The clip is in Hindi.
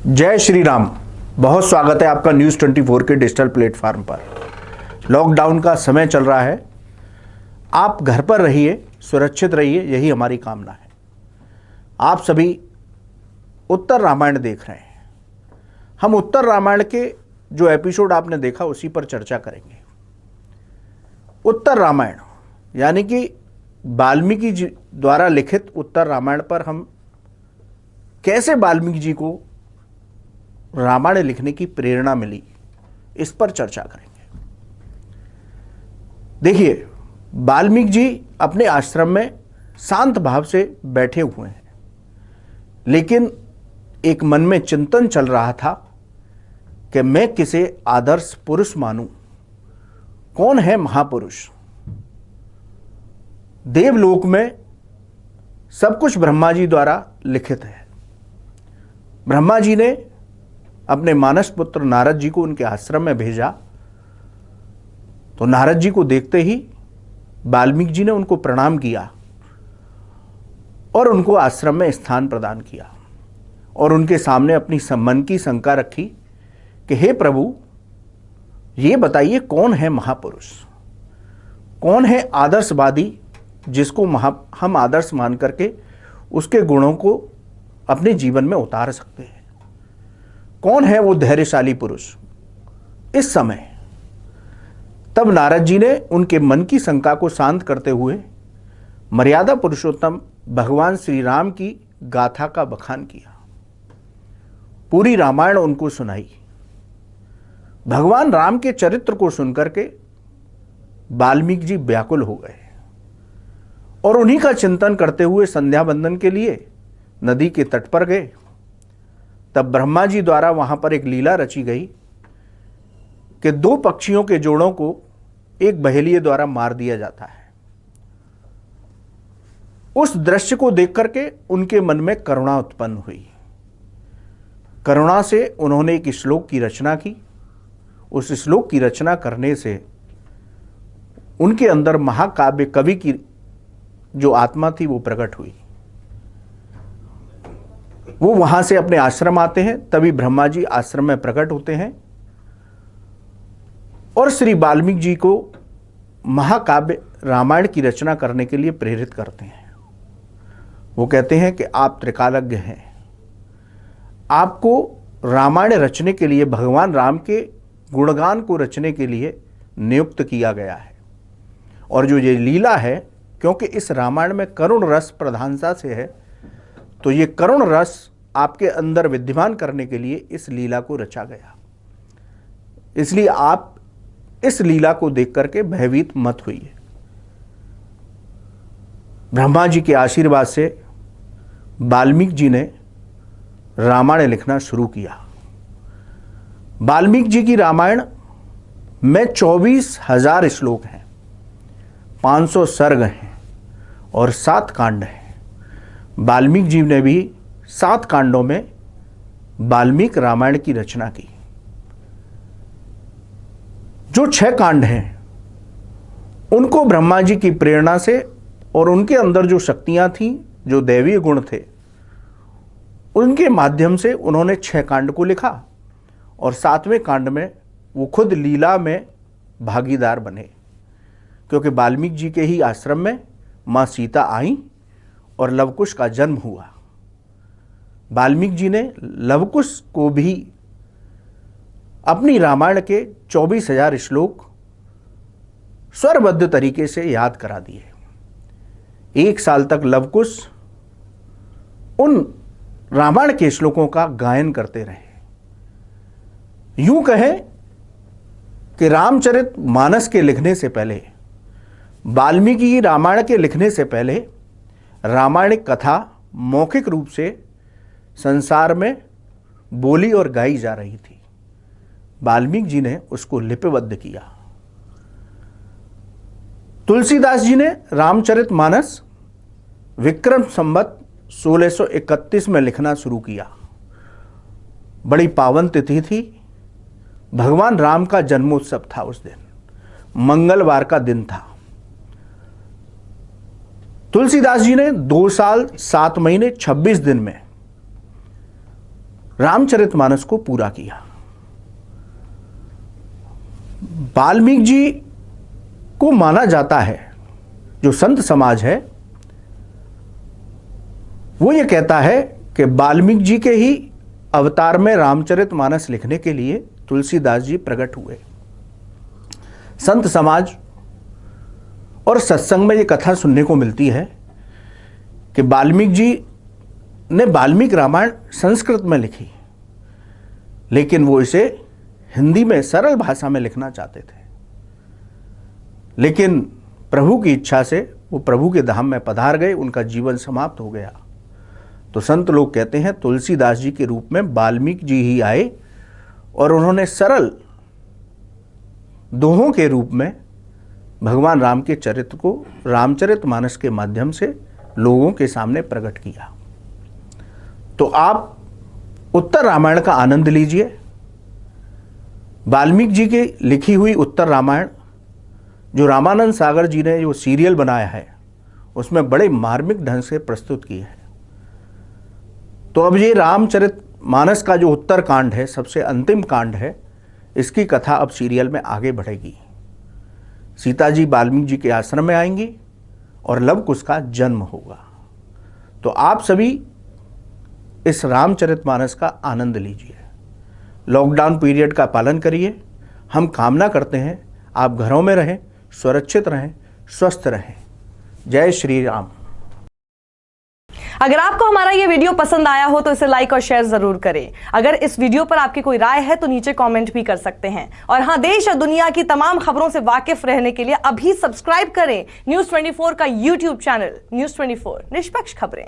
जय श्री राम। बहुत स्वागत है आपका न्यूज़ 24 के डिजिटल प्लेटफॉर्म पर। लॉकडाउन का समय चल रहा है, आप घर पर रहिए, सुरक्षित रहिए, यही हमारी कामना है। आप सभी उत्तर रामायण देख रहे हैं। हम उत्तर रामायण के जो एपिसोड आपने देखा उसी पर चर्चा करेंगे। उत्तर रामायण यानी कि वाल्मीकि जी द्वारा लिखित उत्तर रामायण पर हम कैसे वाल्मीकि जी को रामायण लिखने की प्रेरणा मिली, इस पर चर्चा करेंगे। देखिए, वाल्मीकि जी अपने आश्रम में शांत भाव से बैठे हुए हैं, लेकिन एक मन में चिंतन चल रहा था कि मैं किसे आदर्श पुरुष मानूं। कौन है महापुरुष? देवलोक में सब कुछ ब्रह्मा जी द्वारा लिखित है। ब्रह्मा जी ने अपने मानस पुत्र नारद जी को उनके आश्रम में भेजा, तो नारद जी को देखते ही वाल्मीकि जी ने उनको प्रणाम किया और उनको आश्रम में स्थान प्रदान किया और उनके सामने अपनी मन की शंका रखी कि हे प्रभु, ये बताइए कौन है महापुरुष, कौन है आदर्शवादी जिसको हम आदर्श मान करके उसके गुणों को अपने जीवन में उतार सकते हैं। कौन है वो धैर्यशाली पुरुष? इस समय तब नारद जी ने उनके मन की शंका को शांत करते हुए मर्यादा पुरुषोत्तम भगवान श्री राम की गाथा का बखान किया, पूरी रामायण उनको सुनाई। भगवान राम के चरित्र को सुनकर के वाल्मीकि जी व्याकुल हो गए और उन्हीं का चिंतन करते हुए संध्या वंदन के लिए नदी के तट पर गए। तब ब्रह्मा जी द्वारा वहां पर एक लीला रची गई कि दो पक्षियों के जोड़ों को एक बहेलिये द्वारा मार दिया जाता है। उस दृश्य को देख करके उनके मन में करुणा उत्पन्न हुई। करुणा से उन्होंने एक श्लोक की रचना की। उस श्लोक की रचना करने से उनके अंदर महाकाव्य कवि की जो आत्मा थी वो प्रकट हुई। वो वहां से अपने आश्रम आते हैं, तभी ब्रह्मा जी आश्रम में प्रकट होते हैं और श्री वाल्मीकि जी को महाकाव्य रामायण की रचना करने के लिए प्रेरित करते हैं। वो कहते हैं कि आप त्रिकालज्ञ हैं, आपको रामायण रचने के लिए, भगवान राम के गुणगान को रचने के लिए नियुक्त किया गया है। और जो ये लीला है, क्योंकि इस रामायण में करुण रस प्रधानता से है, तो ये करुण रस आपके अंदर विद्यमान करने के लिए इस लीला को रचा गया। इसलिए आप इस लीला को देख करके भयभीत मत होइए। ब्रह्मा जी के आशीर्वाद से वाल्मीकि जी ने रामायण लिखना शुरू किया। वाल्मीकि जी की रामायण में 24,000 श्लोक हैं, 500 सर्ग हैं और 7 कांड हैं। वाल्मीकि जी ने भी 7 कांडों में वाल्मीकि रामायण की रचना की। जो 6 कांड हैं उनको ब्रह्मा जी की प्रेरणा से और उनके अंदर जो शक्तियां थीं, जो दैवीय गुण थे, उनके माध्यम से उन्होंने 6 कांड को लिखा और 7वें कांड में वो खुद लीला में भागीदार बने, क्योंकि वाल्मीकि जी के ही आश्रम में माँ सीता आई और लवकुश का जन्म हुआ। वाल्मीकि जी ने लवकुश को भी अपनी रामायण के 24,000 श्लोक स्वरबद्ध तरीके से याद करा दिए। 1 साल तक लवकुश उन रामायण के श्लोकों का गायन करते रहे। यूं कहें कि रामचरित मानस के लिखने से पहले, वाल्मीकि रामायण के लिखने से पहले, रामायणिक कथा मौखिक रूप से संसार में बोली और गाई जा रही थी। वाल्मीकि जी ने उसको लिपिबद्ध किया। तुलसीदास जी ने रामचरित मानस विक्रम संवत 1631 में लिखना शुरू किया। बड़ी पावन तिथि थी, भगवान राम का जन्मोत्सव था। उस दिन मंगलवार का दिन था। तुलसीदास जी ने 2 साल 7 महीने 26 दिन में रामचरितमानस को पूरा किया। वाल्मीकि जी को माना जाता है, जो संत समाज है वो ये कहता है कि वाल्मीकि जी के ही अवतार में रामचरितमानस लिखने के लिए तुलसीदास जी प्रकट हुए। संत समाज और सत्संग में ये कथा सुनने को मिलती है कि वाल्मीकि जी ने वाल्मीकि रामायण संस्कृत में लिखी, लेकिन वो इसे हिंदी में सरल भाषा में लिखना चाहते थे। लेकिन प्रभु की इच्छा से वो प्रभु के धाम में पधार गए, उनका जीवन समाप्त हो गया। तो संत लोग कहते हैं तुलसीदास जी के रूप में वाल्मीकि जी ही आए और उन्होंने सरल दोहों के रूप में भगवान राम के चरित्र को रामचरितमानस के माध्यम से लोगों के सामने प्रकट किया। तो आप उत्तर रामायण का आनंद लीजिए। वाल्मीकि जी की लिखी हुई उत्तर रामायण जो रामानंद सागर जी ने जो सीरियल बनाया है उसमें बड़े मार्मिक ढंग से प्रस्तुत की है। तो अब ये रामचरितमानस का जो उत्तर कांड है, सबसे अंतिम कांड है, इसकी कथा अब सीरियल में आगे बढ़ेगी। सीता जी वाल्मीकि जी के आश्रम में आएंगी और लव कुश का जन्म होगा। तो आप सभी इस रामचरितमानस का आनंद लीजिए। लॉकडाउन पीरियड का पालन करिए। हम कामना करते हैं आप घरों में रहें, सुरक्षित रहें, स्वस्थ रहें। जय श्री राम। अगर आपको हमारा ये वीडियो पसंद आया हो तो इसे लाइक और शेयर जरूर करें। अगर इस वीडियो पर आपकी कोई राय है तो नीचे कमेंट भी कर सकते हैं। और हाँ, देश और दुनिया की तमाम खबरों से वाकिफ रहने के लिए अभी सब्सक्राइब करें न्यूज़ 24 का यूट्यूब चैनल। न्यूज़ 24, निष्पक्ष खबरें।